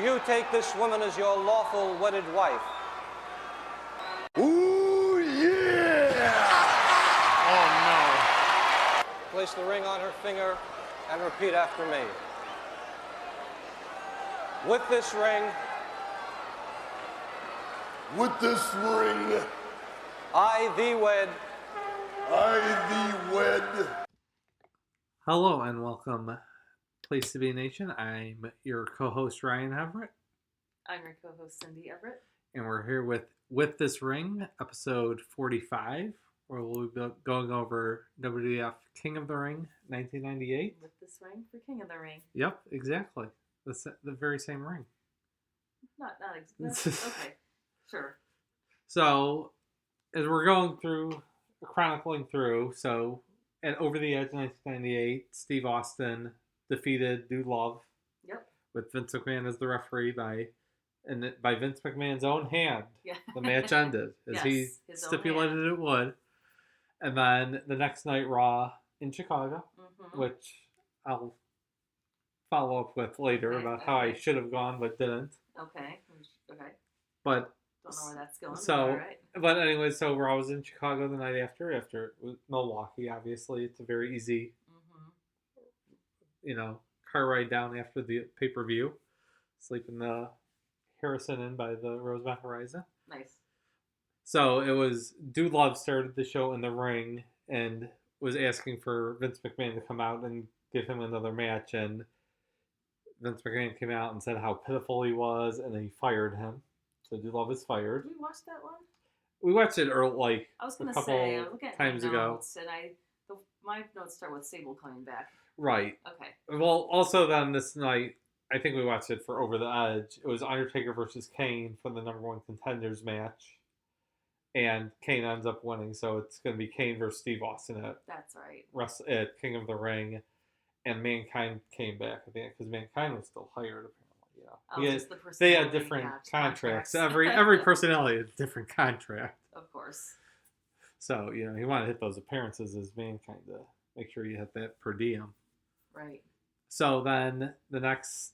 you take this woman as your lawful wedded wife? Ooh, yeah! Oh, Place the ring on her finger and repeat after me. With this ring, no. With this ring, I thee wed. I thee wed. Hello and welcome, Place to Be Nation. I'm your co-host Ryan Everett, I'm your co-host Cindy Everett. and we're here with This Ring, episode 45, where we'll be going over WWF King of the Ring, 1998. With this ring for King of the Ring. Yep, exactly. The very same ring. Not exactly. Okay, sure. So, as we're going through, chronicling through, at Over the Edge 1998, Steve Austin defeated Dude Love. Yep. With Vince McMahon as the referee by Vince McMahon's own hand. Yeah. The match ended as Yes, he his own stipulated hand. it would. And then the next night, Raw in Chicago, Mm-hmm. which I'll follow up with later Okay, about how I okay. should have gone but didn't. Okay. But Don't know where that's going. so, All right. but anyway, so Raw was in Chicago the night after it was Milwaukee. Obviously, it's a very easy, Mm-hmm. car ride down after the pay-per-view. Sleep in the Harrison Inn by the Rosemont Horizon. Nice. So it was Dude Love started the show in the ring and was asking for Vince McMahon to come out and give him another match, and Vince McMahon came out and said how pitiful he was, and then he fired him. So Dude Love is fired. Did we watch that one? We watched it early, I was a gonna couple say I was looking at times my ago. notes, and my notes start with Sable coming back. Right. Okay. Well, also then this night, I think we watched it for Over the Edge. It was Undertaker versus Kane for the number one contenders match. And Kane ends up winning, so it's going to be Kane versus Steve Austin That's right. at King of the Ring. And Mankind came back at the end, because Mankind was still hired, apparently. Just the They had personality different contracts. contracts. Every personality had a different contract. Of course. So, he wanted to hit those appearances as Mankind to make sure you hit that per diem. Right. So then the next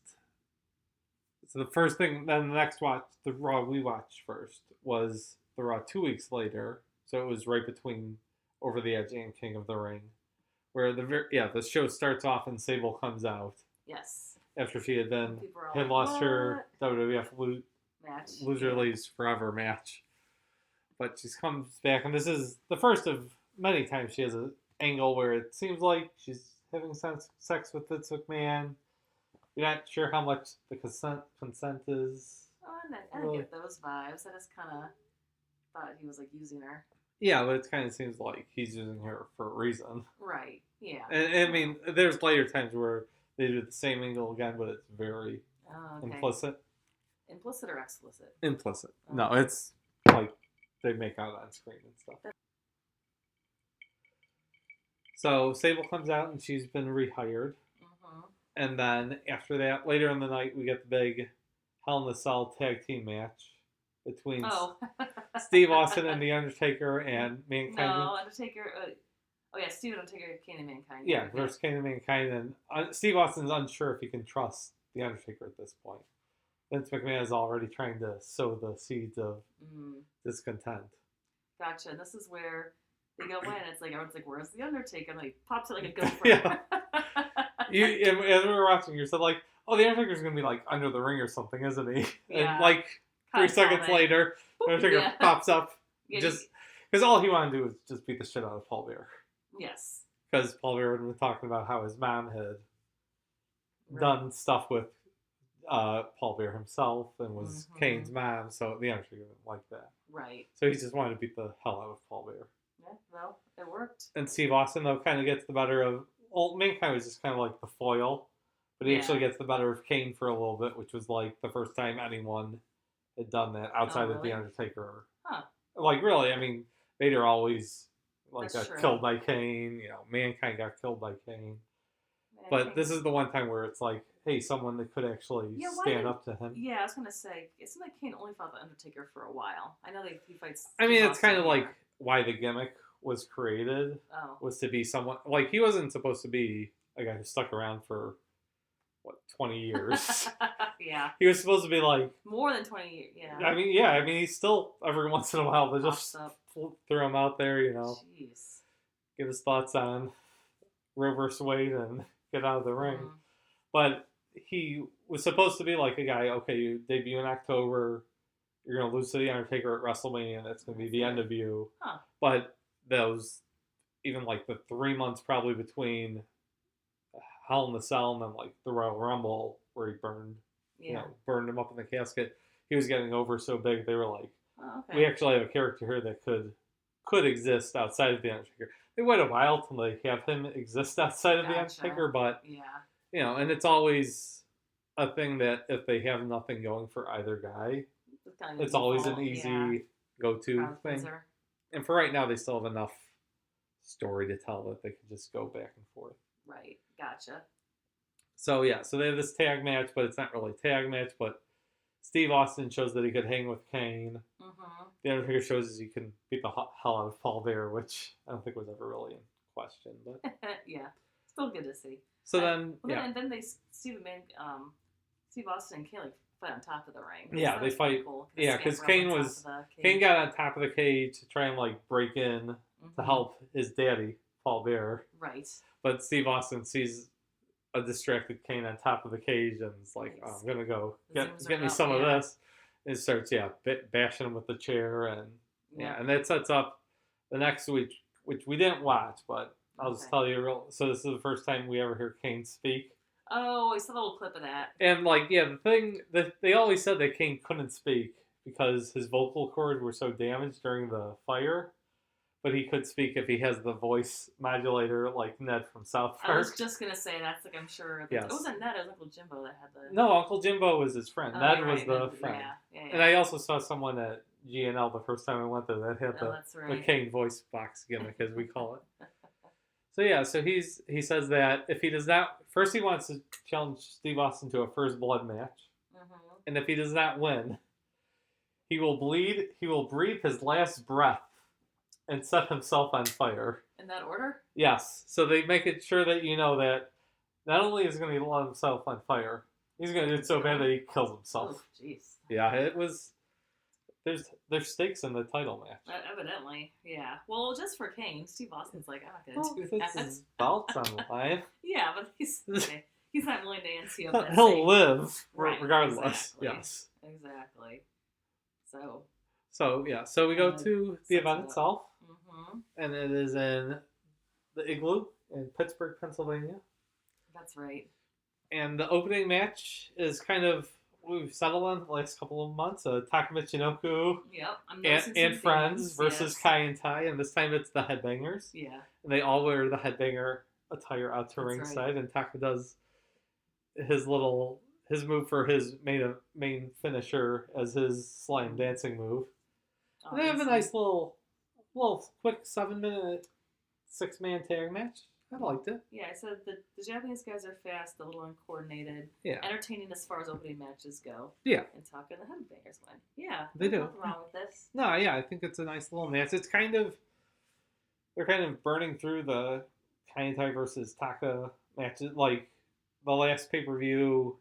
watch, the Raw we watched first was the Raw 2 weeks later. So it was right between Over the Edge and King of the Ring, where the show starts off and Sable comes out Yes. after she had People are all like, lost her "What?" WWF Match. Loser Leaves Forever match. But she comes back, and this is the first of many times she has an angle where it seems like she's having sex with Vince McMahon. You're not sure how much the consent is. Oh, I didn't get those vibes. I just kind of thought he was like using her. Yeah, but it kind of seems like he's using her for a reason. Right. Yeah. And I mean, there's later times where they do the same angle again, but it's very Okay. implicit. Implicit or explicit? Implicit. Oh. No, it's like they make out on screen and stuff. So Sable comes out and she's been rehired. Mm-hmm. And then after that, later in the night, we get the big Hell in a Cell tag team match between Steve Austin and The Undertaker and Mankind. No, Undertaker. Steve Undertaker, Kane and Mankind. Yeah, versus Kane and Mankind. And Steve Austin's unsure if he can trust The Undertaker at this point. Vince McMahon is already trying to sow the seeds of discontent. Gotcha. And this is where they go in. It's like everyone's like, "Where's the Undertaker?" And like pops it like a gopher. Yeah. As we were watching, you said like, "Oh, the Undertaker's gonna be like under the ring or something, isn't he?" Yeah. And like 3 seconds later, the Undertaker pops up, just because all he wanted to do was just beat the shit out of Paul Bearer. Yes. Because Paul Bearer had been talking about how his mom had done stuff with Paul Bearer himself and was Kane's mom, so the Undertaker didn't like that. Right. So he just wanted to beat the hell out of Paul Bearer. Yeah, well, it worked. And Steve Austin, though, kind of gets the better of... Well, Mankind was just kind of like the foil, but he actually gets the better of Kane for a little bit, which was like the first time anyone had done that outside of The Undertaker. Huh. Like, really, I mean, Vader always got That's true. killed by Kane. Mankind got killed by Kane. But this is the one time where it's like, hey, someone that could actually stand up to him. Yeah, I was going to say, isn't like Kane only fought the Undertaker for a while? I know he fights... I mean, it's kind of like why the gimmick was created, was to be someone... Like, he wasn't supposed to be a guy who stuck around for, 20 years. Yeah. He was supposed to be like More than 20 years. Yeah. I mean, he's still every once in a while they just throw him out there, Jeez. give his thoughts on Roe versus Wade and get out of the ring. Mhm. But he was supposed to be like a guy. Okay, you debut in October. You're gonna lose to the Undertaker at WrestleMania. That's gonna be the end of you. Huh. But those, even like the 3 months probably between Hell in the Cell and then like the Royal Rumble where he burned, burned him up in the casket. He was getting over so big they were like, Oh, okay. we actually have a character here that could exist outside of the Undertaker. They wait a while till they have him exist outside of the Undertaker, but and it's always a thing that if they have nothing going for either guy, it's always an easy go-to thing. And for right now, they still have enough story to tell that they can just go back and forth. Right. Gotcha. So so they have this tag match, but it's not really a tag match. But Steve Austin shows that he could hang with Kane. Mm-hmm. The Undertaker shows you can beat the hell out of Paul Bearer, which I don't think was ever really in question. But yeah, still good to see. So and then Steve Austin and Kane fight on top of the ring. Yeah, they fight. Cool, because Kane got on top of the cage to try and break in to help his daddy Paul Bearer. Right. But Steve Austin sees a distracted Kane on top of the cage and is like, oh, I'm gonna go get me some of this. And starts bashing him with the chair and and that sets up the next week, which we didn't watch, but I'll just tell you so this is the first time we ever hear Kane speak. Oh, I saw a little clip of that. And the thing that they always said that Kane couldn't speak because his vocal cords were so damaged during the fire, but he could speak if he has the voice modulator like Ned from South Park. I was just gonna say that's I'm sure. Yes. It wasn't Ned. It was Uncle Jimbo that had the. No, Uncle Jimbo was his friend. Ned was the friend. Yeah. And I also saw someone at GNL the first time I went there that had the Kane voice box gimmick, as we call it. So he says that if he does not, first he wants to challenge Steve Austin to a first blood match, and if he does not win, he will breathe his last breath and set himself on fire. In that order? Yes. So they make it sure that you know that not only is he going to light himself on fire, he's going to do it so bad that he kills himself. Oh, jeez. Yeah, it was. There's stakes in the title match. Evidently, yeah. Well, just for Kane, Steve Austin's like, I'm not going to do that. His belt's on the line. Yeah, but he's not willing to ante up that. He'll live regardless. Exactly. Yes. Exactly. So we go to the event itself, and it is in the Igloo in Pittsburgh, Pennsylvania. That's right. And the opening match is kind of we've settled on the last couple of months. Taka Michinoku and Friends versus Kai and Tai, and this time it's the Headbangers. Yeah. And they all wear the Headbanger attire out to ringside, and Taka does his move for his main finisher as his slam dancing move. And they have a nice little quick 7-minute 6-man tag match. I liked it. Yeah, so the Japanese guys are fast, a little uncoordinated. Yeah. Entertaining as far as opening matches go. Yeah. And Taka and the Headbangers win. Yeah. They do. Nothing wrong with this. No, yeah, I think it's a nice little match. It's they're kind of burning through the Kai versus Taka matches. Like, the last pay-per-view,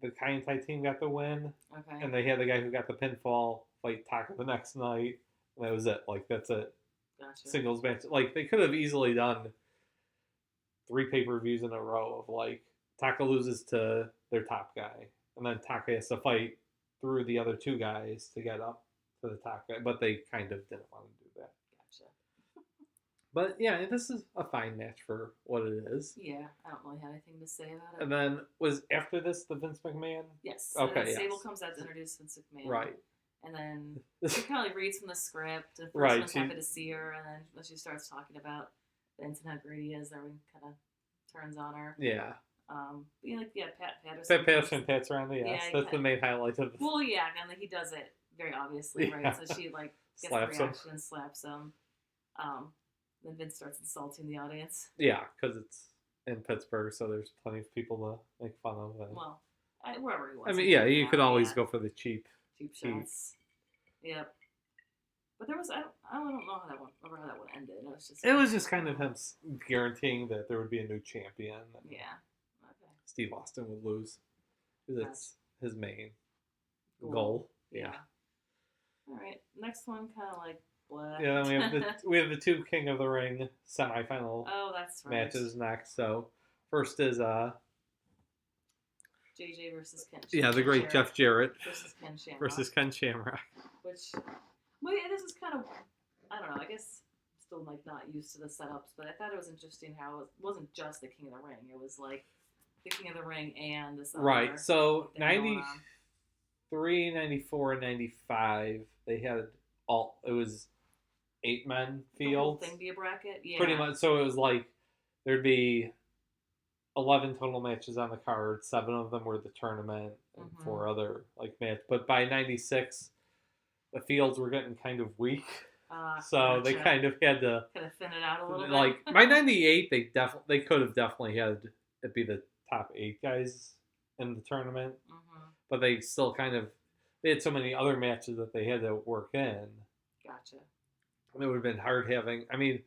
the Kai and Tai team got the win. Okay. And they had the guy who got the pinfall fight Taka the next night. And that was it. Like, that's it. Gotcha. Singles match. Like, they could have easily done 3 pay-per-views in a row of Taka loses to their top guy, and then Taka has to fight through the other 2 guys to get up to the top guy, but they kind of didn't want to do that. Gotcha. But yeah, this is a fine match for what it is. Yeah, I don't really have anything to say about it. And then was after this the Vince McMahon? Yes. Okay. Yes. Sable comes out to introduce Vince McMahon. Right. And then she kind of reads from the script. And first happy to see her, and then when she starts talking about Vince and how great he is, everyone kind of turns on her. Yeah. Pat Patterson. Pat Patterson pats around the ass. That's the main highlight of it. Well, yeah, and he does it very obviously, right? Yeah. So she gets the reaction and slaps him. Then Vince starts insulting the audience. Yeah, because it's in Pittsburgh, so there's plenty of people to make fun of. Well, wherever he wants. I mean, yeah, you could always go for the cheap shots. Yep. But there was I don't know how that one ended. It was just kind of him guaranteeing that there would be a new champion. Yeah. Okay. Steve Austin would lose. Because it's his main goal. Yeah. All right. Next one, kind of like blah. Yeah, then we have the two King of the Ring semifinal that's right. matches next. So first is JJ versus Ken. The great Jarrett Jeff Jarrett versus Ken Shamrock. Which, well, yeah, this is kind of, I don't know. I guess still like not used to the setups, but I thought it was interesting how it wasn't just the King of the Ring. It was like the King of the Ring and this other Right. So thing going on. 93, 94, and 95, they had it was 8-man fields. The whole thing be a bracket? Yeah. Pretty much. So it was like there'd be 11 total matches on the card. 7 of them were the tournament and 4 other like matches. But by 96, the fields were getting kind of weak. So they kind of had to thin it out a little bit. Like by 98, they could have definitely had it be the top 8 guys in the tournament. But they still they had so many other matches that they had to work in. Gotcha. It would have been hard having. I mean,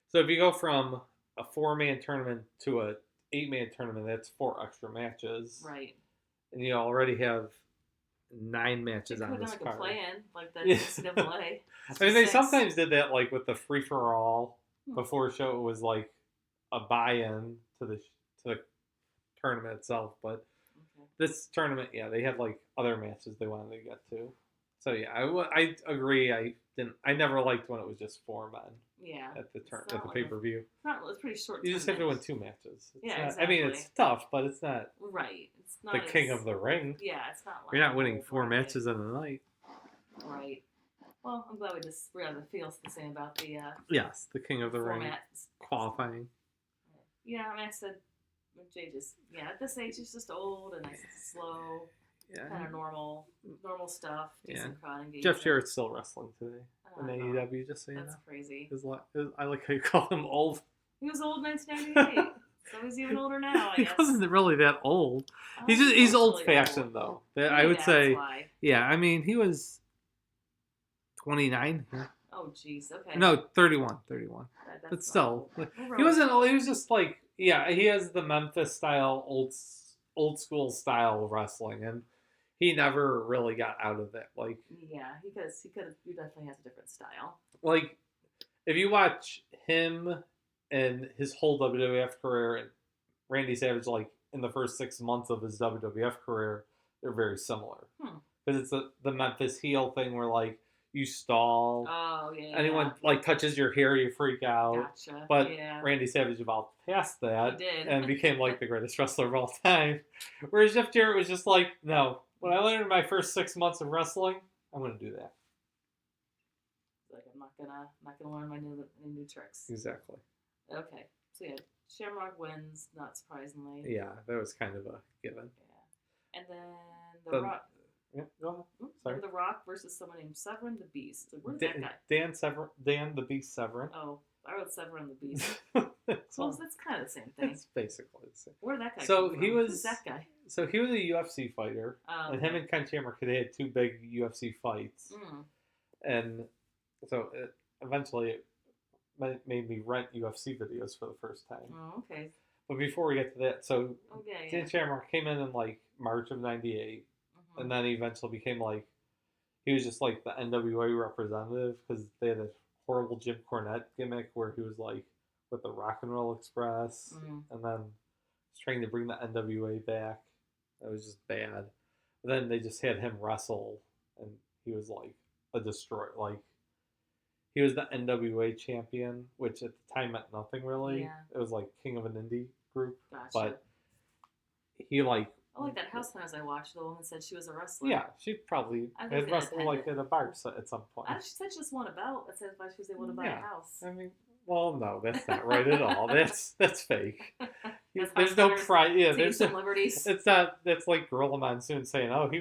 so if you go from a 4-man tournament to a 8-man tournament, that's 4 extra matches. Right. And you already have 9 matches on this card. Play-in, like the NCAA. I mean, they sometimes did that, like with the free-for-all before show. It was like a buy-in to the tournament itself, but this tournament, they had like other matches they wanted to get to. So yeah, I agree. I never liked when it was just 4 men. Yeah. At the pay-per-view. It's pretty short. You just have to win 2 matches. Exactly. I mean, it's tough, but it's not. Right. It's not the King of the Ring. Yeah, it's not. Like you're not winning 4 matches in a night. Right. Well, I'm glad we have the feels the same about the. Yes, the King of the Ring qualifying. Yeah, I mean, I said. Jay at this age he's just old and slow, kind of normal stuff. Decent crowd engagement. Jeff Jarrett's still wrestling today in AEW. Just so you know, that's crazy. I like how you call him old. He was old in 1998, so he's even older now. I guess. He wasn't really that old. He's old fashioned though. I would say. Why. Yeah, I mean he was 29 here. Oh jeez. Okay. No, 31. But still, he wasn't old. He was just like. Yeah, he has the Memphis style, old school style of wrestling, and he never really got out of it. Like, yeah, he definitely has a different style. Like, if you watch him and his whole WWF career, and Randy Savage, like in the first 6 months of his WWF career, they're very similar. Because it's the Memphis heel thing where like. You stall. Oh, yeah. Anyone like touches your hair, you freak out. Gotcha. But Randy Savage evolved past that and became like the greatest wrestler of all time. Whereas Jeff Jarrett was just like, no. When I learned in my first 6 months of wrestling, I'm going to do that. Like I'm not gonna learn my new tricks. Exactly. Okay. So Shamrock wins, not surprisingly. Yeah, that was kind of a given. Yeah. And then the Rock. Yeah, go ahead. Sorry. The Rock versus someone named Severn the Beast. Where's that guy? Dan the Beast Severn. Oh, I wrote Severn the Beast. Well, that's kind of the same thing. It's basically the same. Where did that guy come from? Who's that guy? So he was a UFC fighter. And him and Ken Shamrock, they had 2 big UFC fights. And so eventually it made me rent UFC videos for the first time. Oh, okay. But before we get to that, so Dan Shamrock came in like March of 98. And then he eventually became like, he was just like the NWA representative because they had a horrible Jim Cornette gimmick where he was like with the Rock and Roll Express and then was trying to bring the NWA back. That was just bad. But then they just had him wrestle and he was like a destroyer. Like, he was the NWA champion, which at the time meant nothing really. Yeah. It was like king of an indie group. Gotcha. But he like, like that House Hunters I watched, the woman said she was a wrestler. Yeah, she probably had wrestled like at a bar at some point. She said she just won a belt. That says why she was able to buy a house. I mean, well, no, that's not right at all. That's fake. There's no pride. Yeah, there's some liberties. It's not. That's like Gorilla Monsoon saying, "Oh,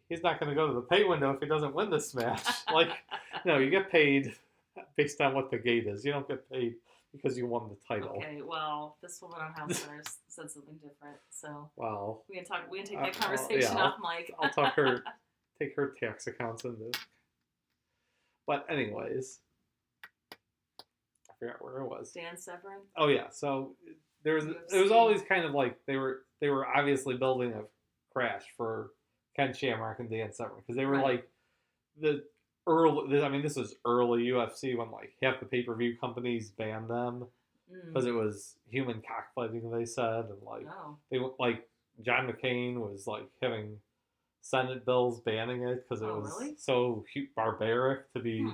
he's not going to go to the pay window if he doesn't win this match." Like, no, you get paid based on what the gate is. You don't get paid because you won the title. Okay, well, this woman on House Hunters said something different, so well, we can take that conversation off mic. I'll take her tax accounts into. But anyways, forgot where it was. Dan Severn. Oh yeah, so there was it was UFC. always kind of like they were obviously building a crash for Ken Shamrock and Dan Severn because they were Right. like the early. I mean, this was early UFC when like half the pay-per-view companies banned them because it was human cockfighting. They said and like Oh. they like John McCain was like having Senate bills banning it because it Oh, was really? so barbaric to be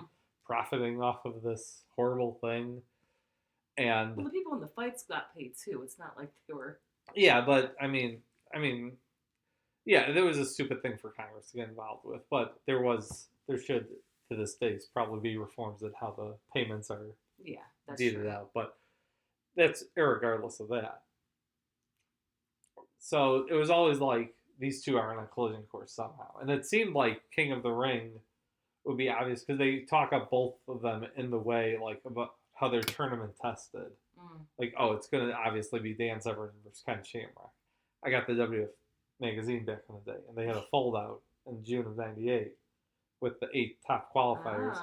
profiting off of this horrible thing. And Well, the people in the fights got paid too. It's not like they were. yeah, but I mean, yeah, there was a stupid thing for Congress to get involved with, but there should to this day probably be reforms in how the payments are Yeah, that's deeded true. out. But that's irregardless of that. So it was always like these two are on a collision course somehow, and it seemed like King of the Ring would be obvious because they talk up both of them in the way like about how they're tournament tested. Like, oh, it's going to obviously be Dan Severn versus Ken Shamrock. I got the WF magazine back in the day, and they had a fold out in June of '98 with the 8 top qualifiers.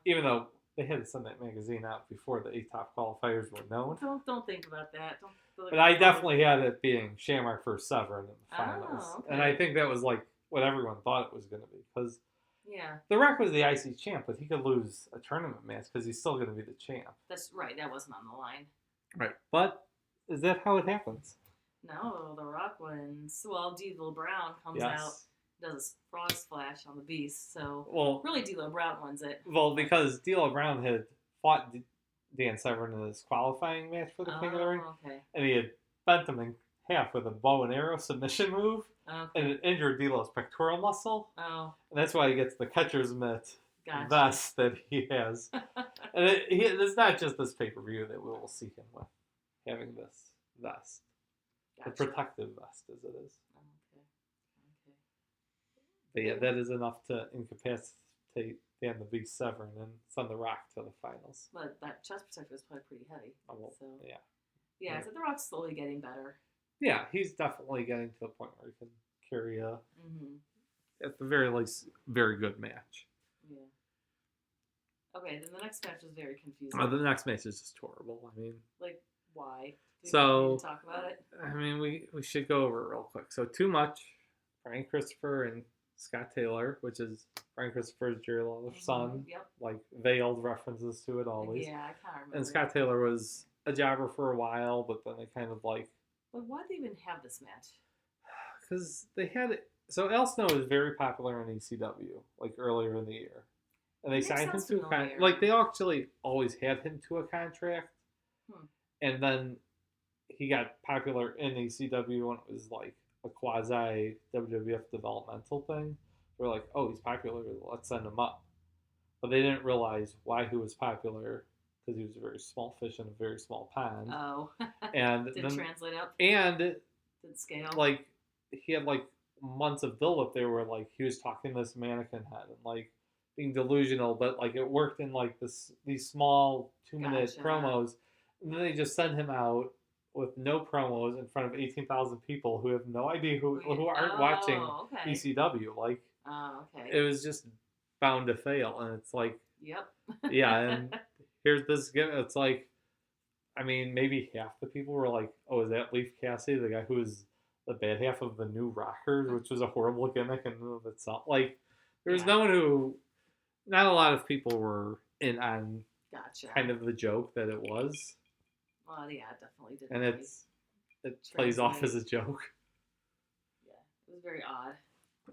Even though they had to send that magazine out before the 8 top qualifiers were known. Don't think about that. Don't but I definitely had it being Shamrock versus Severn in the finals. Oh, okay. And I think that was like what everyone thought it was going to be. Because yeah, The Rock was the IC champ, but he could lose a tournament match because he's still going to be the champ. that's right. That wasn't on the line. Right. But is that how it happens? No, The Rock wins. Well, D'Lo Brown comes Yes. out, does a frog splash on the Beast. So Well, really, D'Lo Brown wins it. well, because D'Lo Brown had fought Dan Severn in his qualifying match for the King of the Ring, Okay. and he had bent him in half with a bow and arrow submission move, Okay. and it injured D'Lo's pectoral muscle, Oh, and that's why he gets the catcher's mitt gotcha. vest that he has. And it's not just this pay-per-view that we will see him with, having this vest. Gotcha. The protective vest, as it is. Okay. But yeah, that is enough to incapacitate Dan the Beast Severn and send The Rock to the finals. But that chest protector is probably pretty heavy. Well, So yeah. yeah, so The Rock's slowly getting better. Yeah, he's definitely getting to the point where he can carry a, at the very least, very good match. Yeah. Okay, then the next match is very confusing. The next match is just horrible. I mean, Like, why? Do you So- need to talk about it? I mean, we should go over it real quick. So, Too Much, Brian Christopher and Scott Taylor, which is Brian Christopher's Jerry Lawler's son, Yep. like veiled references to it always. Yeah, I can't remember. And Scott Taylor was a jobber for a while, but then they kind of like, But why do they even have this match? because they had it. So Al Snow was very popular in ECW, like earlier in the year, and they That signed him sounds to a familiar. contract. Like they actually always had him to a contract, and then he got popular in ECW when it was like a quasi WWF developmental thing. They're like, oh, he's popular, let's send him up. But they didn't realize why he was popular because he was a very small fish in a very small pond. Oh. And Didn't then, translate up. and Didn't scale. like he had like months of build up there where like he was talking to this mannequin head and like being delusional, but like it worked in like these small 2-minute Gotcha. promos, and then they just send him out with no promos in front of 18,000 people who have no idea who aren't watching okay. ECW. Like Oh, okay. it was just bound to fail, and it's like Yep. yeah, and here's this gimmick. It's like, I mean, maybe half the people were like, oh, is that Leif Cassidy, the guy who was the bad half of the New Rockers, which was a horrible gimmick in and of itself. Like, there was no one who, not a lot of people were in on Gotcha. kind of the joke that it was. Well, yeah, it definitely didn't. And really- it plays off translate. as a joke. Yeah, it was very odd.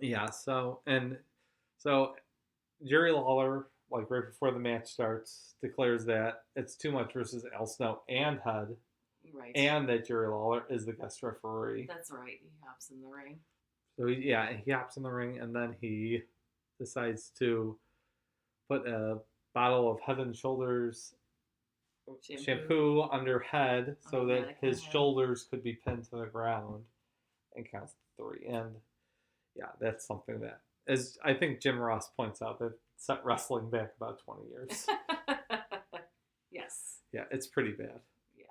Yeah, so Jerry Lawler, like right before the match starts, declares that it's Too Much versus Al Snow and Head, Right. and that Jerry Lawler is the guest referee. That's right. He hops in the ring. So he hops in the ring, and then he decides to put a bottle of Head and Shoulders shampoo under Head so On the that mannequin his head. shoulders could be pinned to the ground, and counts to 3. And yeah, that's something that, as I think Jim Ross points out, that set wrestling back about 20 years. Yes. Yeah, it's pretty bad. Yeah.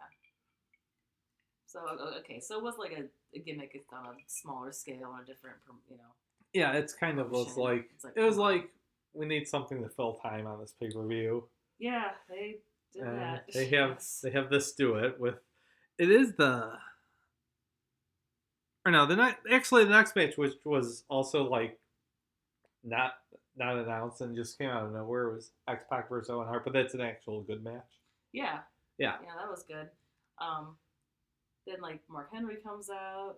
So okay, so it was like a gimmick. It's on a smaller scale, on a different, Yeah, it's kind of was Promotion. like, It's like, it was come on. like we need something to fill time on this pay-per-view. Yeah, they did that. They Yes. have this duet with. It is the. Or no, the next match, which was also like not announced and just came out of nowhere, was X Pac versus Owen Hart, but that's an actual good match. Yeah. Yeah. Yeah, that was good. Then like Mark Henry comes out.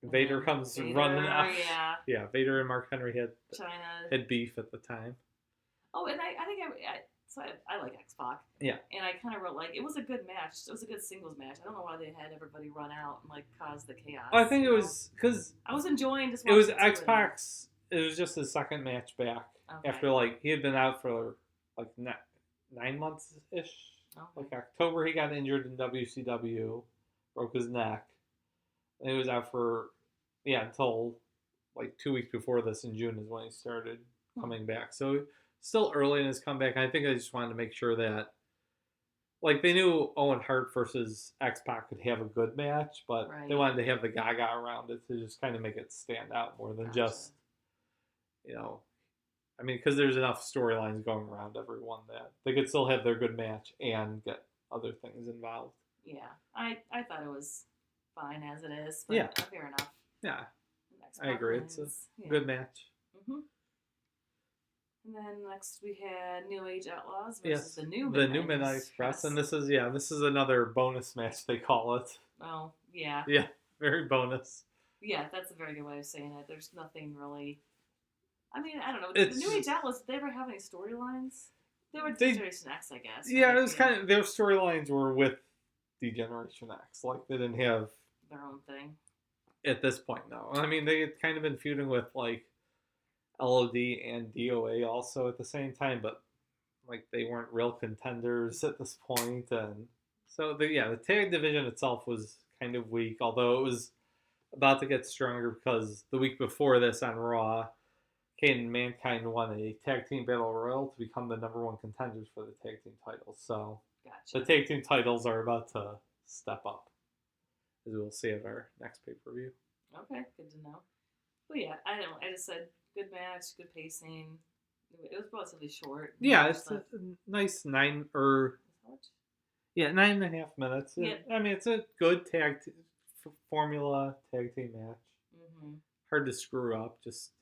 Vader comes running out. Yeah. Yeah, Vader and Mark Henry China had beef at the time. Oh, and I think I like X Pac. Yeah. And I kind of wrote like it was a good match. It was a good singles match. I don't know why they had everybody run out and like cause the chaos. I think it was because I was enjoying just. It was watching X Pac's. It was just his second match back after like he had been out for like 9 months ish. Okay. Like October, he got injured in WCW, broke his neck, and he was out for until like 2 weeks before this in June is when he started coming back. So still early in his comeback. I think I just wanted to make sure that like they knew Owen Hart versus X Pac could have a good match, but they wanted to have the Gaga around it to just kind of make it stand out more than just I mean, because there's enough storylines going around everyone that they could still have their good match and get other things involved. Yeah, I thought it was fine as it is. But fair enough. Yeah, I agree. It's a good match. Mm-hmm. And then next we had New Age Outlaws versus the New Midnight Express, and this is another bonus match they call it. Oh yeah. Yeah, very bonus. Yeah, that's a very good way of saying it. There's nothing really. I mean, I don't know. The New Age Outlaws, did they ever have any storylines? They were Generation X, I guess. Yeah, it was kind of their storylines were with D-Generation X. Like they didn't have their own thing at this point. No, I mean they had kind of been feuding with like LOD and DOA also at the same time, but like they weren't real contenders at this point, and so the tag division itself was kind of weak. Although it was about to get stronger because the week before this on Raw, Kane and Mankind won a tag team battle royal to become the #1 contenders for the tag team titles. So the tag team titles are about to step up, as we'll see at our next pay-per-view. Okay, good to know. But yeah, I just said good match, good pacing. It was relatively short. Yeah, it's a nice 9.5 minutes. Yeah. I mean, it's a good formula tag team match. Mm-hmm. Hard to screw up. Just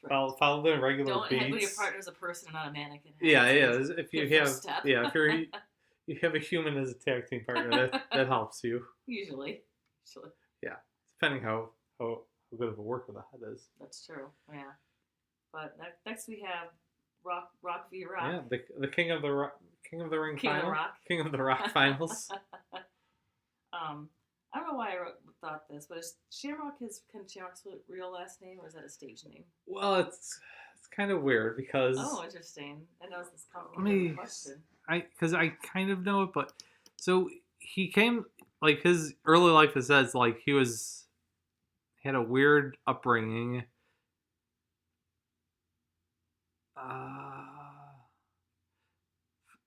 follow the regular beats. Don't have your partner's a person, not a mannequin. Yeah. If you have a human as a tag team partner, that helps you. Usually. Yeah, depending how good of a worker the head is. That's true. Yeah. But next we have Rock v. Rock. Yeah, the King of the Ring King final. Of Rock. King of the Rock finals. I don't know why I thought this, but is Shamrock Shamrock's real last name, or is that a stage name? Well, it's kind of weird because. Oh, interesting. I know this complicated question. Because I kind of know it, but so he came like his early life. It says like he had a weird upbringing.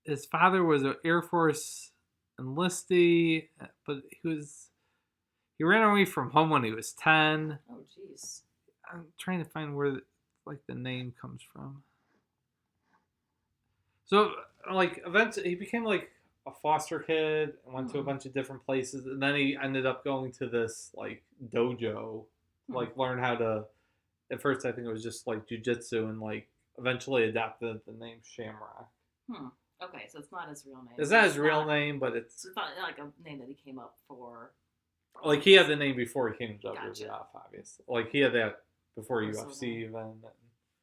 His father was an Air Force enlistee, but he ran away from home when he was 10. Oh, jeez. I'm trying to find where the name comes from. So like eventually he became like a foster kid and went to a bunch of different places, and then he ended up going to this like dojo, like learn how to. At first, I think it was just like jujitsu, and like eventually adapted the name Shamrock. Okay, so it's not his real name. It's not his real name, but it's not like a name that he came up for. Like he had the name before he came to WWF, obviously. Like he had that before UFC event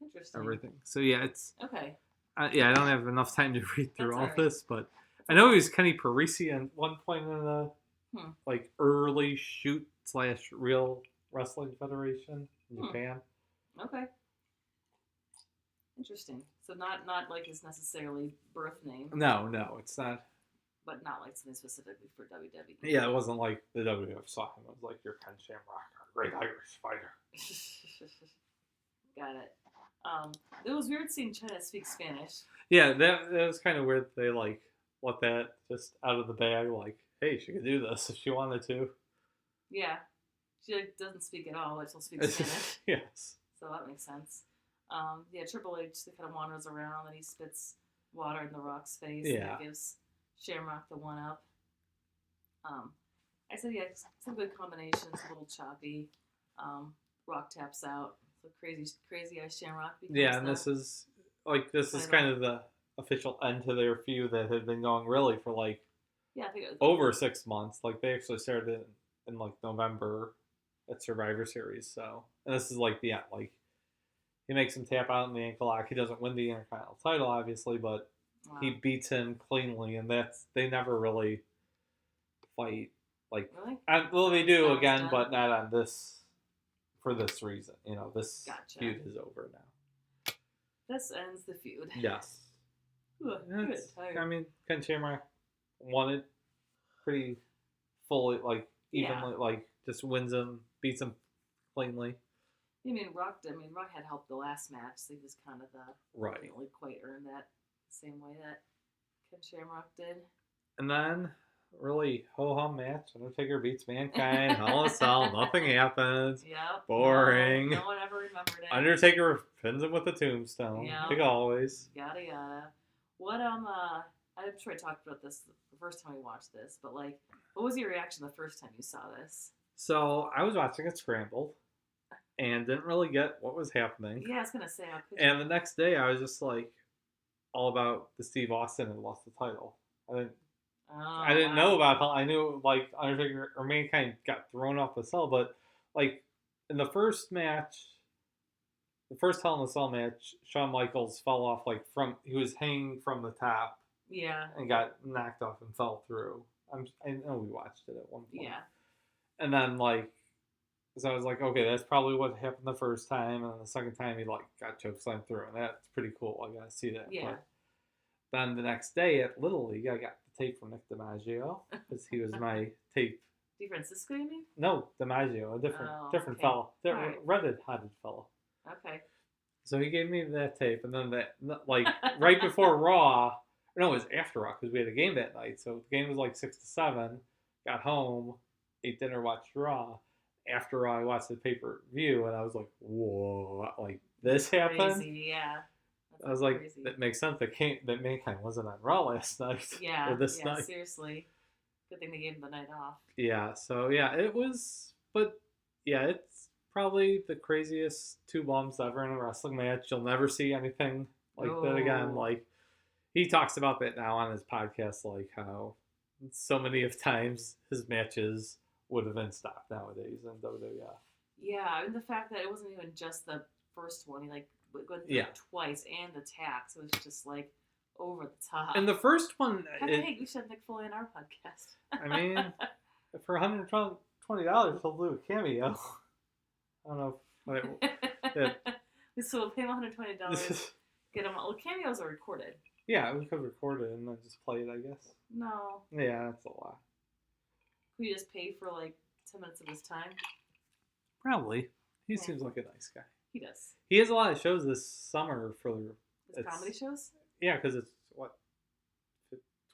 and everything. So yeah, it's okay. I don't have enough time to read through all this, but I know he was Kenny Parisi at one point in the like early shoot/real wrestling federation in Japan. Okay. Interesting. So not like his necessarily birth name. No, it's not. But not like something specifically for WWE. Yeah, it wasn't like the WWF saw him. It was like, you're Ken Shamrock, a great Irish fighter. Got it. It was weird seeing China speak Spanish. Yeah, that was kind of weird. They like let that just out of the bag. Like, hey, she could do this if she wanted to. Yeah, she doesn't speak at all, but she'll speak Spanish. Yes. So that makes sense. Triple H kind of wanders around and he spits water in the Rock's face. Yeah. And gives Shamrock the one up. I said, yeah, some good combinations, a little choppy. Rock taps out. So crazy Eye Shamrock becomes Yeah, and this is kind of the official end to their feud that had been going really for like I think it was over 6 months. Like they actually started in like November at Survivor Series. So, and this is like the end. Like he makes him tap out in the ankle lock. He doesn't win the Intercontinental title, obviously, but he beats him cleanly, and they never really fight. Like, really? well, they do That again, was but not on this for this reason. You know, this Gotcha. feud is over now. This ends the feud. Yes. Ooh, good. I mean, Ken Shamrock won it pretty fully, like evenly, like just wins him, beats him cleanly. Rock had helped the last match, so he was kind of Right. didn't really quite earn that the same way that Ken Shamrock did. And then, really ho-hum match. Undertaker beats Mankind. Hell in a Cell. Nothing happens. Yep. Boring. No one ever remembered it. Undertaker pins him with a tombstone. Yep. Like always. Yada yada. What I'm sure I talked about this the first time we watched this, but like, what was your reaction the first time you saw this? So I was watching it scrambled, and didn't really get what was happening. Yeah, I was gonna say. How could And the next day, I was just like, all about the Steve Austin and lost the title. I didn't know about how I knew like Undertaker or Mankind got thrown off the cell, but like in the first match, the first Hell in a Cell match, Shawn Michaels fell off he was hanging from the top. Yeah. And got knocked off and fell through. I know we watched it at one point. Yeah. And then so I was like, okay, that's probably what happened the first time, and then the second time he got chokeslammed through, and that's pretty cool. I gotta see that. Yeah. But then the next day at Little League, I got the tape from Nick DiMaggio because he was my tape. DeFrancisco, you mean? No, DiMaggio, a different okay. fellow, Right. redheaded fellow. Okay. So he gave me that tape, and then right before Raw. No, it was after Raw because we had a game that night. So the game was like 6 to 7. Got home, ate dinner, watched Raw. After Raw, I watched the pay-per-view, and I was like, "Whoa!" Like this happened. Crazy, yeah. I was like, "That makes sense." That Mankind wasn't on Raw last night. Yeah. Or this night. Seriously. Good thing they gave him the night off. Yeah. So yeah, it was. But yeah, it's probably the craziest two bumps ever in a wrestling match. You'll never see anything like that again. Like. He talks about that now on his podcast, like how so many of times his matches would have been stopped nowadays in WWF. Yeah, and the fact that it wasn't even just the first one. He went through it twice, and the tax. It was just like over the top. And the first one, hey, we should have Nick Foley on our podcast. I mean, for $120, he'll do a cameo. I don't know. So we'll pay him $120. Get him. Well, cameos are recorded. Yeah, we could record it and then just play it, I guess. No. Yeah, that's a lot. Could you just pay for 10 minutes of his time? Probably. He seems like a nice guy. He does. He has a lot of shows this summer for his comedy shows. Yeah, because it's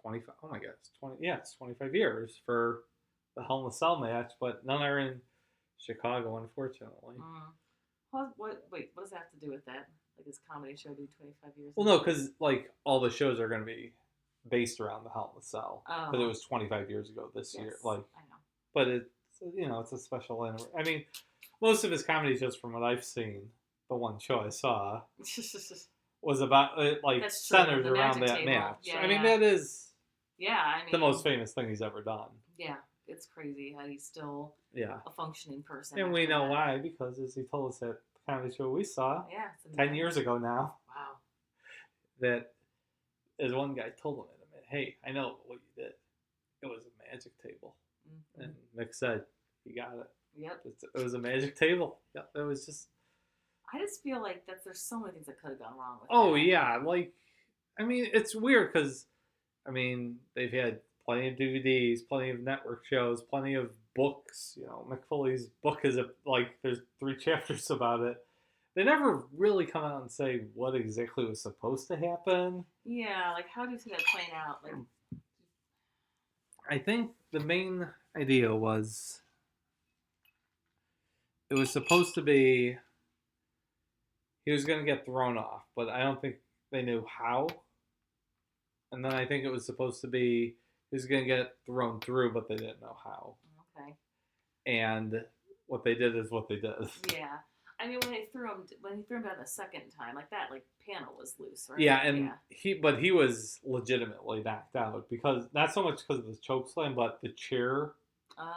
25. Oh my God, it's 25 years for the Hell in a Cell match, but none are in Chicago, unfortunately. Wait, what does that have to do with that? Like his comedy show being 25 years? Well, no, because all the shows are going to be based around the Hell in a Cell because it was 25 years ago this year. I know. But it's it's a special. I mean, most of his comedy, just from what I've seen, the one show I saw was about centered around that match. Yeah, I mean, that is the most famous thing he's ever done. Yeah, it's crazy how he's still a functioning person. And we know why, because as he told us at the comedy show we saw 10 years ago now. Wow. That as one guy told him in a minute, hey, I know what you did. It was a magic table. Mm-hmm. And Mick said, you got it. Yep. It was a magic table. Yep. It was just. I just feel like there's so many things that could have gone wrong with that. Yeah. I mean, it's weird because, they've had plenty of DVDs, plenty of network shows, plenty of books. Mick Foley's book is there's 3 chapters about it. They never really come out and say what exactly was supposed to happen. Yeah, how do you see that playing out? I think the main idea was it was supposed to be he was going to get thrown off, but I don't think they knew how. and then I think it was supposed to be he was going to get thrown through, but they didn't know how. Okay. And what they did is what they did. Yeah. I mean, when he threw him down the second time, like that, like panel was loose, right? Yeah, and he was legitimately knocked out because not so much because of the choke slam, but the chair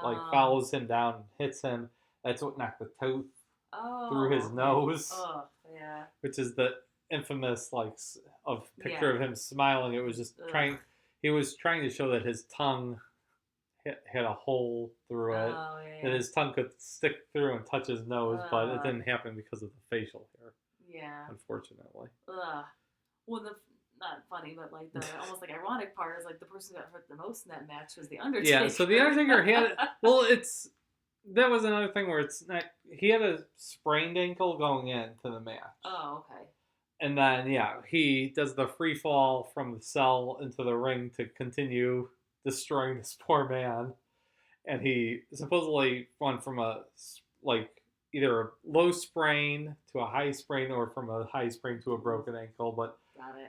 like follows him down and hits him. That's what knocked the tooth through his nose. Oh, yeah. Which is the infamous of picture of him smiling. It was just he was trying to show that his tongue had a hole through it, that his tongue could stick through and touch his nose, but it didn't happen because of the facial hair. Yeah. Unfortunately. Well, not funny, but like the almost like ironic part is like the person who got hurt the most in that match was the Undertaker. Yeah, so the Undertaker had that was another thing where it's not. He had a sprained ankle going into the match. Oh, okay. And then he does the free fall from the cell into the ring to continue destroying this poor man, and he supposedly went from either a low sprain to a high sprain, or from a high sprain to a broken ankle. But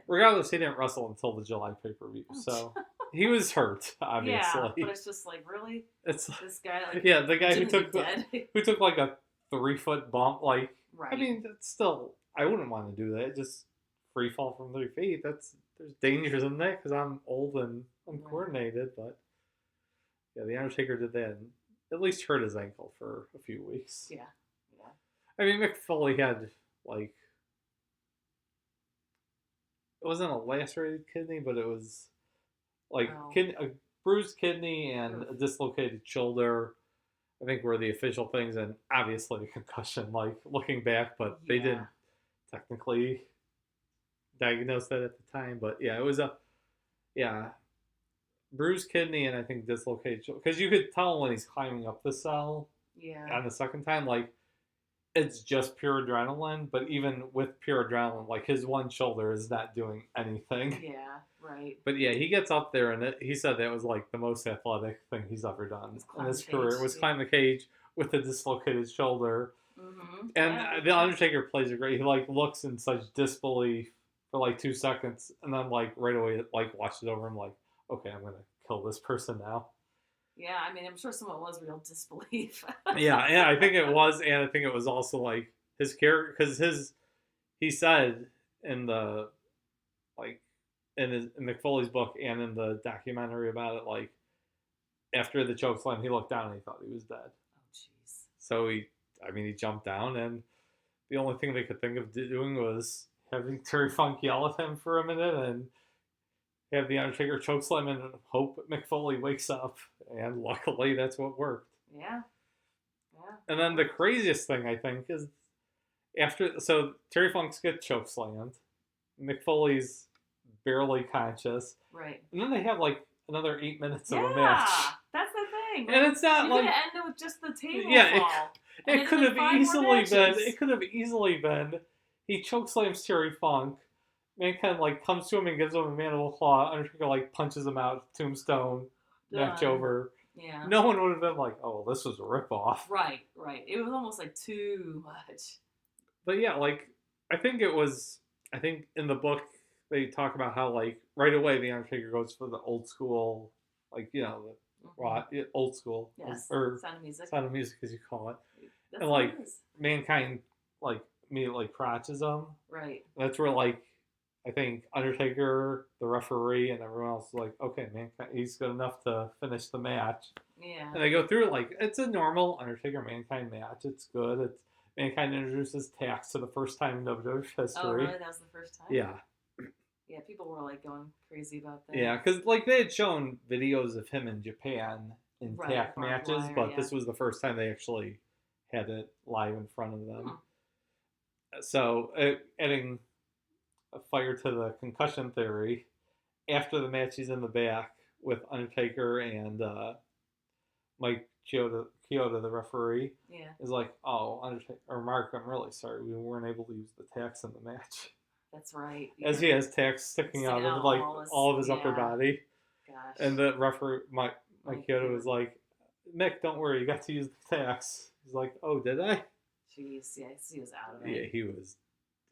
regardless, he didn't wrestle until the July pay-per-view, so he was hurt, obviously. Yeah, but it's just like, really, it's this guy. Like, the guy who took like a 3-foot bump. Like, right. I mean, that's still, I wouldn't want to do that. Just free fall from 3 feet. There's dangers in that because I'm old and uncoordinated. But yeah, the Undertaker did that and at least hurt his ankle for a few weeks. Yeah. I mean, Mick Foley had it wasn't a lacerated kidney, but it was a bruised kidney and a dislocated shoulder. I think were the official things, and obviously a concussion. Like, looking back, but they didn't technically diagnose that at the time. But yeah, it was bruised kidney and I think dislocated shoulder, because you could tell when he's climbing up the cell. Yeah. On the second time, it's just pure adrenaline, but even with pure adrenaline, his one shoulder is not doing anything. Yeah, right. But yeah, he gets up there, and he said that was the most athletic thing he's ever done in his career. It was climb the cage with a dislocated shoulder. Mm-hmm. And the Undertaker plays it great. He looks in such disbelief for 2 seconds, and then right away watches over him okay, I'm gonna kill this person now. Yeah, I mean, I'm sure someone was real disbelief. Yeah, I think it was, and I think it was also his character, because he said in the in Mick Foley's book and in the documentary about it, after the chokeslam, he looked down and he thought he was dead. Oh, jeez. So he jumped down, and the only thing they could think of doing was having Terry Funk yell at him for a minute and have the Undertaker chokeslam and hope Mick Foley wakes up. And luckily, that's what worked. Yeah. And then the craziest thing, I think, is so Terry Funk's get chokeslammed. Mick Foley's barely conscious. Right. And then they have another 8 minutes of a match. That's the thing. And it's not you could end it with just the table fall. It could have easily been. It could have easily been. He chokeslams Terry Funk. Mankind comes to him and gives him a mandible claw. Undertaker punches him out. Tombstone. Match over. Yeah. No one would have been oh, this was a ripoff. Right. It was almost too much. But yeah, I think in the book they talk about how right away the Undertaker goes for the old school, old school. Yes. Or Sound of Music. Sound of Music, as you call it. That's and Mankind immediately crotches him. Right. That's where I think Undertaker, the referee, and everyone else is okay, Mankind, he's good enough to finish the match. Yeah. And they go through it's a normal Undertaker Mankind match. It's good. It's Mankind introduces tax for the first time in WWE history. Oh, really? That was the first time? Yeah. Yeah, people were going crazy about that. Yeah, because they had shown videos of him in Japan in tag matches, but this was the first time they actually had it live in front of them. So, adding a fire to the concussion theory, after the match, he's in the back with Undertaker and Mike Chioda, the referee, is oh, Undertaker, or Mark, I'm really sorry, we weren't able to use the tacks in the match. That's right. As he has tacks sticking out of all of his upper body. Gosh. And the referee, Mike Chioda, was Mick, don't worry, you got to use the tacks. He's oh, did I? Jeez, yes, he was out of it. Yeah, he was.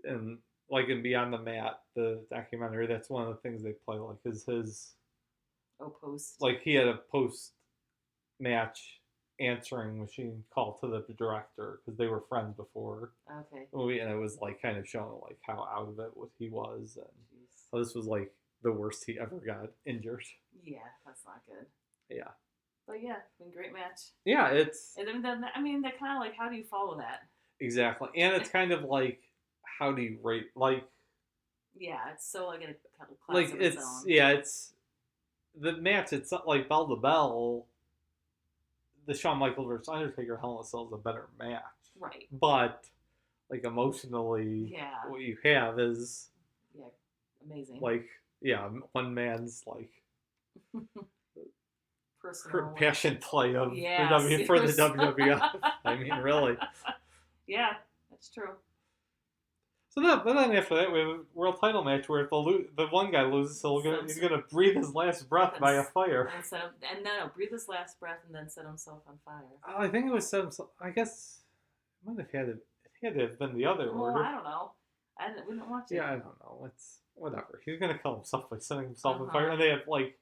And like in Beyond the Mat, the documentary, that's one of the things they play, like, is his, post. like, he had a post-match answering machine call to the director, because they were friends before Okay. the movie, and it was, like, kind of showing, like, how out of it he was, and Jeez. so this was, like, the worst he ever got injured. Yeah, that's not good. Yeah. But yeah, great match. Yeah, it's... And then, that kind of like, how do you follow that? Exactly. And it's kind of like, how do you rate, like... Yeah, it's so like in a class like, of it's... its own. Yeah, it's... The match, it's not like bell to bell. The Shawn Michaels versus Undertaker Hell in a Cell is a better match. Right. But, like, emotionally, Yeah. what you have is... Yeah, amazing. Like, yeah, one man's, like... Personal passion play of for the yes. WWF. I mean, really. Yeah, that's true. So but then after that, we have a world title match where if the one guy loses, he's gonna breathe his last breath by a fire. And breathe his last breath and then set himself on fire. Oh, I think it was some. I guess it might have had to have been the other order. I don't know. We didn't watch it. Yeah, I don't know. It's whatever. He's gonna kill himself by setting himself on fire, and they have like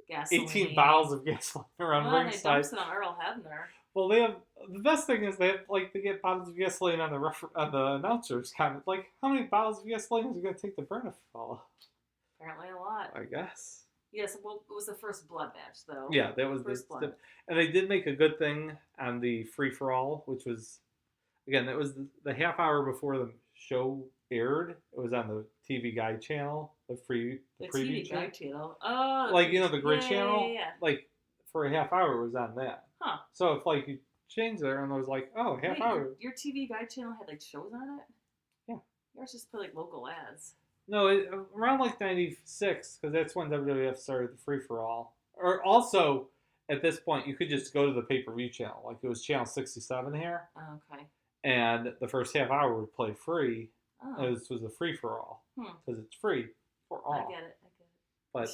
gasoline. 18 bottles of gasoline around ringside. They dumped it on Earl Hebner. Well, they have the best thing is they get bottles of gasoline on the announcers kind of like how many bottles of gasoline is it going to take to burn a fella? Apparently a lot. I guess. Yes, well, it was the first blood match though. Yeah, that was first blood. And they did make a good thing on the free for all, which was again that was the half hour before the show aired. It was on the TV Guide channel, the preview TV Guide channel. Oh, like the Grid channel. Yeah. Like for a half hour, it was on that. Huh. So if like you change there and it was like, oh, half hour. Your TV Guide channel had like shows on it? Yeah. Yours just put like local ads. No, around like 96, because that's when WWF started the free for all. Or also, at this point, you could just go to the pay-per-view channel. Like it was channel 67 here. Oh, okay. And the first half hour would play free. Oh. This was a free for all. Because it's free for all. I get it. But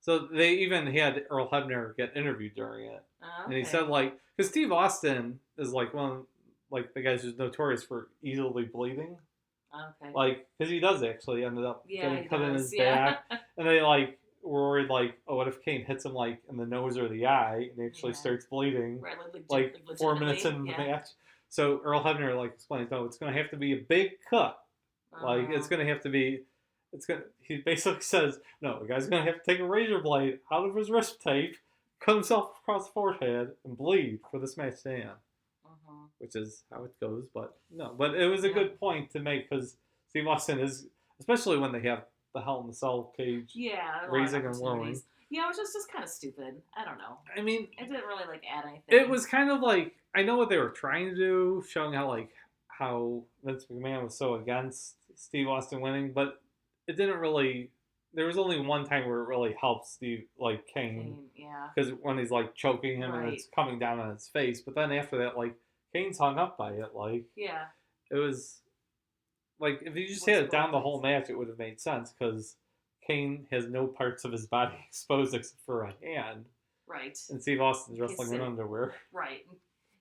so they even had Earl Hebner get interviewed during it. Okay. And he said like, because Steve Austin is like one of like the guys who's notorious for easily bleeding. Okay. Like, because he does actually ended up getting cut in his back. And they like were worried like, oh, what if Kane hits him like in the nose or the eye and he actually starts bleeding right, like 4 minutes into the match. So Earl Hebner like explains, no, it's going to have to be a big cut. Like it's going to have to be. He basically says, no, the guy's going to have to take a razor blade out of his wrist tape, cut himself across the forehead, and bleed for this match to end. Which is how it goes, but no. But it was a good point to make, because Steve Austin is, especially when they have the Hell in the Cell cage raising and lowering. Yeah, it was just kind of stupid. I don't know. I mean, it didn't really like add anything. It was kind of like, I know what they were trying to do, showing how Vince McMahon was so against Steve Austin winning, but it didn't really. There was only one time where it really helped Kane. Yeah. Because when he's like choking him and it's coming down on his face, but then after that, like Kane's hung up by it. Like it was like if you just had it down the whole match, it would have made sense because Kane has no parts of his body exposed except for a hand. Right. And Steve Austin's wrestling in underwear. Right.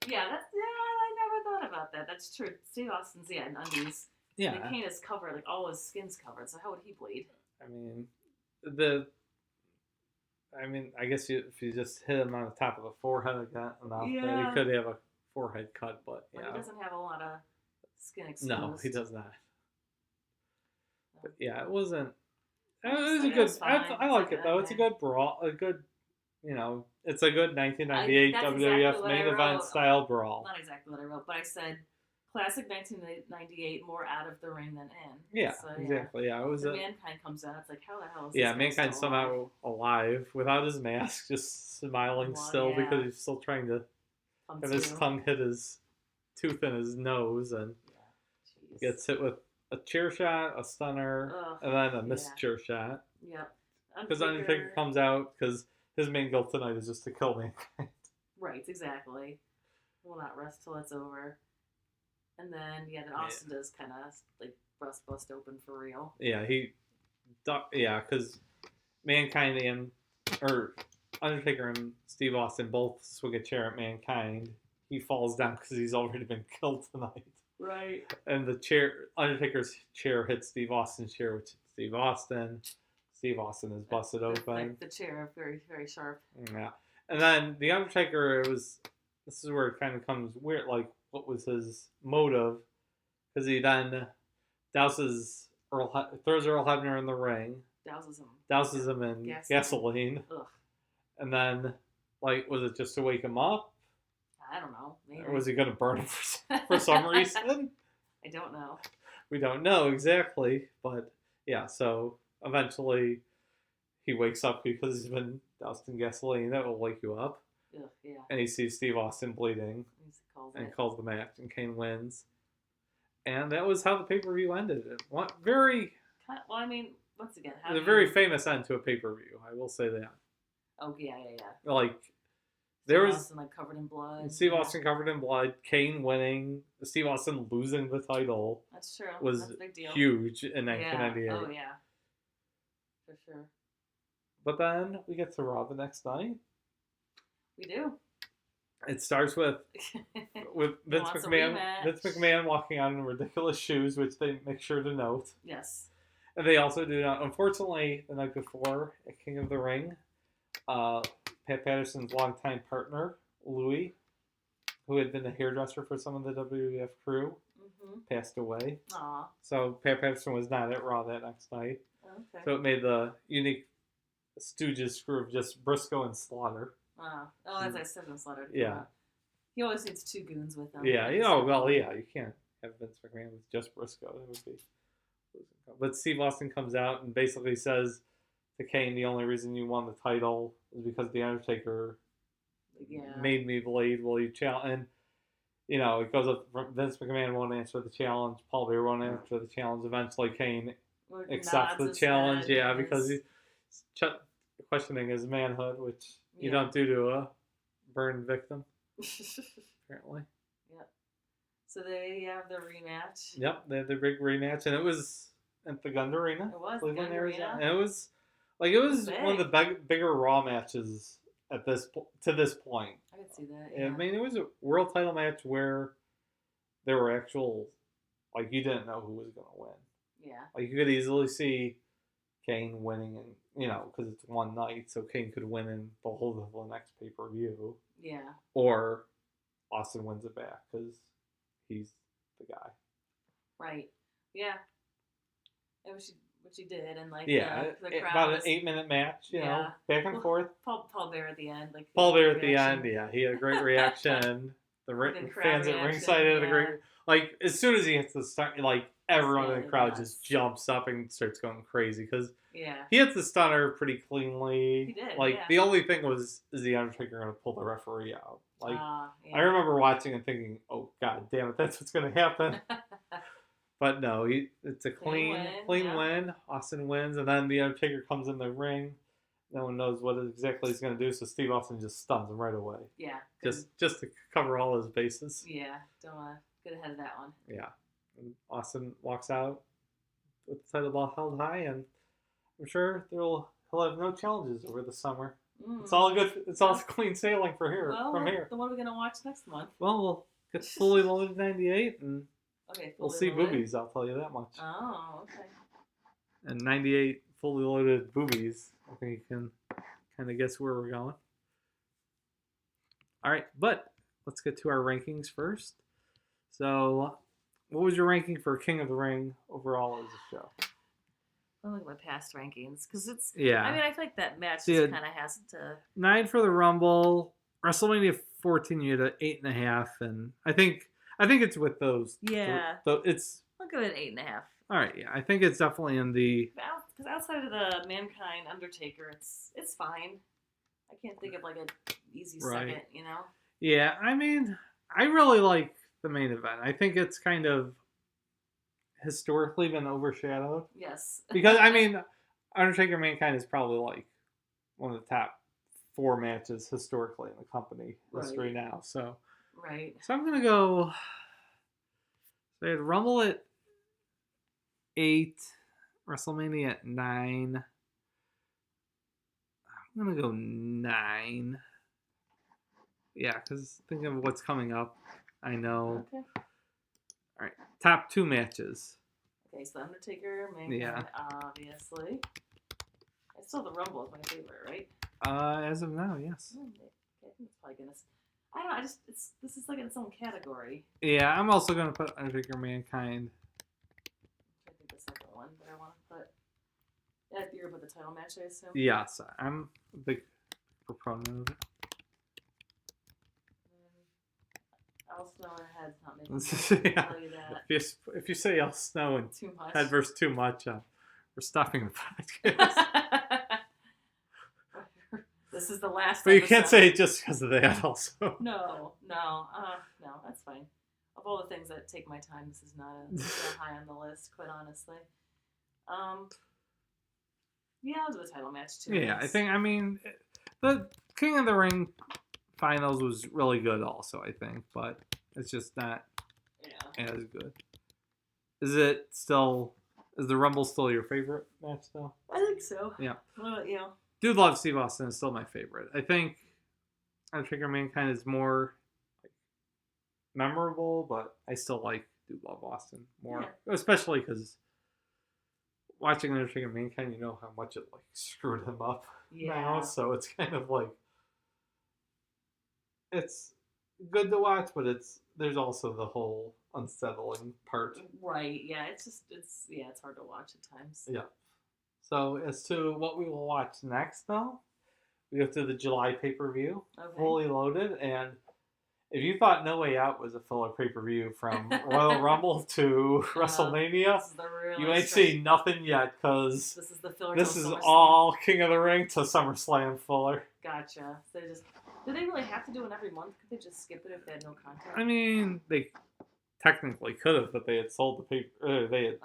Yeah. I never thought about that. That's true. Steve Austin's in undies. Yeah. And Kane is covered, like all his skin's covered. So how would he bleed? I guess if you just hit him on the top of the forehead enough, he could have a forehead cut, but he doesn't have a lot of skin exposed. No, he does not. But yeah, it wasn't. It was a good. I like it though. It's a good brawl. A good, it's a good 1998 WWF main event style brawl. Not exactly what I wrote, but I said classic 1998, more out of the ring than in. Yeah, so, exactly. Yeah, it was. Mankind comes out. It's like, how the hell is this Mankind somehow alive without his mask, just smiling because he's still trying to have his tongue hit his tooth in his nose, and gets hit with a chair shot, a stunner, and then a missed chair shot. Yep. Because Undertaker comes out because his main goal tonight is just to kill Mankind. Right. Exactly. Will not rest till it's over. And then, then Austin does kind of, like, bust open for real. Yeah, because Mankind Undertaker and Steve Austin both swing a chair at Mankind. He falls down because he's already been killed tonight. Right. And Undertaker's chair hits Steve Austin's chair, which hits Steve Austin. Steve Austin is busted open. Like the chair, very, very sharp. Yeah. And then the Undertaker, this is where it kind of comes weird, like, what was his motive? Because he then throws Earl Hebner in the ring, douses him in gasoline. Ugh. And then, like, was it just to wake him up? I don't know. Maybe. Or was he going to burn him for some reason? I don't know. We don't know exactly, but yeah, so eventually he wakes up because he's been doused in gasoline. That will wake you up. Ugh, yeah. And he sees Steve Austin bleeding calls the match, and Kane wins. And that was how the pay-per-view ended. Well, I mean, once again, a very famous end to a pay-per-view, I will say that. Oh, yeah. Like, Steve Austin, like, covered in blood. Steve Austin covered in blood, Kane winning, Steve Austin losing the title. That's true. Was That's a big deal. huge in 1998. Oh, yeah. For sure. But then we get to Raw the next night. We do. It starts with Vince McMahon walking out in ridiculous shoes, which they make sure to note. Yes. And they also do not. Unfortunately, the night before at King of the Ring, Pat Patterson's longtime partner, Louis, who had been a hairdresser for some of the WWF crew, passed away. Aww. So Pat Patterson was not at Raw that next night. Okay. So it made the unique Stooges crew of just Briscoe and Slaughter. Oh, as I said, Slaughter. Yeah. He always needs two goons with him. Yeah. You can't have Vince McMahon with just Briscoe. That would be. But Steve Austin comes out and basically says to Kane, the only reason you won the title is because The Undertaker made me bleed. Will you challenge? And, it goes up. Vince McMahon won't answer the challenge. Paul Bearer won't answer the challenge. Eventually, Kane accepts the challenge. Yeah, because he's questioning his manhood, which you don't do to a burned victim, apparently. Yep. So they have the rematch. Yep, they had their big rematch, and it was at the Gund Arena. It was Cleveland, Arizona. And it was one of the bigger Raw matches to this point. I could see that. Yeah. I mean, it was a world title match where there were actual, like, you didn't know who was going to win. Yeah. Like, you could easily see Kane winning, and because it's one night, so Kane could win in the whole of the next pay-per-view. Yeah. Or Austin wins it back because he's the guy. Right. Yeah. And what she did, and like the crowd about an 8-minute match, back and forth. Paul Bear at the end, Paul Bear at the end, he had a great reaction. The fans at ringside had a great, like, as soon as he hits the start, like, everyone in the crowd just jumps up and starts going crazy because he hit the stunner pretty cleanly. He did. Like, the only thing is the Undertaker going to pull the referee out? Like, I remember watching and thinking, oh god damn it, that's what's going to happen. But no, it's a clean win. Austin wins, and then the Undertaker comes in the ring. No one knows what exactly he's going to do, so Steve Austin just stuns him right away. Yeah. Just to cover all his bases. Yeah, don't want to get ahead of that one. Yeah. And Austin walks out with the title belt held high, and I'm sure he'll have no challenges over the summer. It's all good. It's all clean sailing from here. Then what are we going to watch next month? Well, we'll get Fully Loaded 98, and we'll see loaded. boobies, I'll tell you that much. Oh, okay. And 98 Fully Loaded boobies. I think you can kind of guess where we're going. All right, but let's get to our rankings first. So, what was your ranking for King of the Ring overall as a show? I'll look at my past rankings because it's. Yeah. I mean, I feel like that match kind of has to. 9 for the Rumble. WrestleMania 14, you had an 8.5, and I think it's with those. Yeah. It's. I'll give it an 8.5. All right, yeah, I think it's definitely in the. Because outside of the Mankind Undertaker, it's fine. I can't think of like an easy second, Yeah, I mean, I really like the main event. I think it's kind of historically been overshadowed. Yes. Because, I mean, Undertaker Mankind is probably like one of the top 4 matches historically in the company history now. So, So I'm going to go. So I had Rumble at 8, WrestleMania at 9. I'm going to go 9. Yeah, because thinking of what's coming up, I know. Okay. All right, top 2 matches. Okay, so Undertaker, Mankind, Yeah. obviously. I still the Rumble is my favorite, right? As of now, yes. Okay, I think it's probably gonna. I don't know. This is like in its own category. Yeah, I'm also gonna put Undertaker, Mankind. I think the second one that I want to put. Yeah, you're gonna put the title match, I assume. Yes, I'm a big proponent of it. Al Snow and Head's not making sense. Yeah. Tell you that. If you say Al Snow and Too much. Head versus too much, we're stopping the podcast. This is the last. But you can't episode. say it just because of that also. No, that's fine. Of all the things that take my time, this is not high on the list, quite honestly. Yeah, I'll do the title match too. Yeah, I mean, the King of the Ring finals was really good also, I think, but it's just not as good. Is the Rumble still your favorite match though? I think so. Yeah. What about you? Dude Love Steve Austin is still my favorite. I think Undertaker Mankind is more memorable, but I still like Dude Love Austin more, especially because watching Undertaker Mankind, you know how much it like screwed him up now, so it's kind of like it's good to watch, but there's also the whole unsettling part. Right. Yeah. It's hard to watch at times. Yeah. So as to what we will watch next, though, we go to the July pay-per-view, Fully Loaded, and if you thought No Way Out was a filler pay-per-view from Royal Rumble to WrestleMania, you ain't seen nothing yet, because this is the filler. This is all King of the Ring to SummerSlam filler. Gotcha. So do they really have to do it every month? Could they just skip it if they had no content? I mean, they technically could have, but they had sold the paper. They had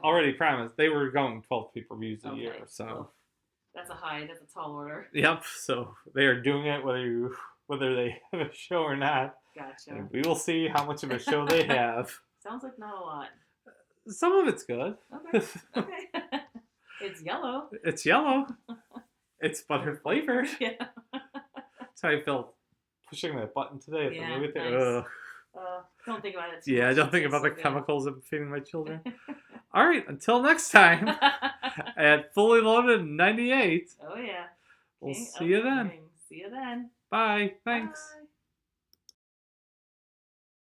already promised they were going 12 pay-per-views a year. So well, that's a tall order. Yep. So they are doing it whether they have a show or not. Gotcha. And we will see how much of a show they have. Sounds like not a lot. Some of it's good. Okay. It's yellow. It's yellow. It's butter flavored. Yeah. That's how I felt pushing that button today at the movie theater. Nice. Don't think about it too much. Don't think about the chemicals I'm feeding my children. All right, until next time at Fully Loaded 98. Oh yeah. We'll see you then. See you then. Bye. Thanks. Bye.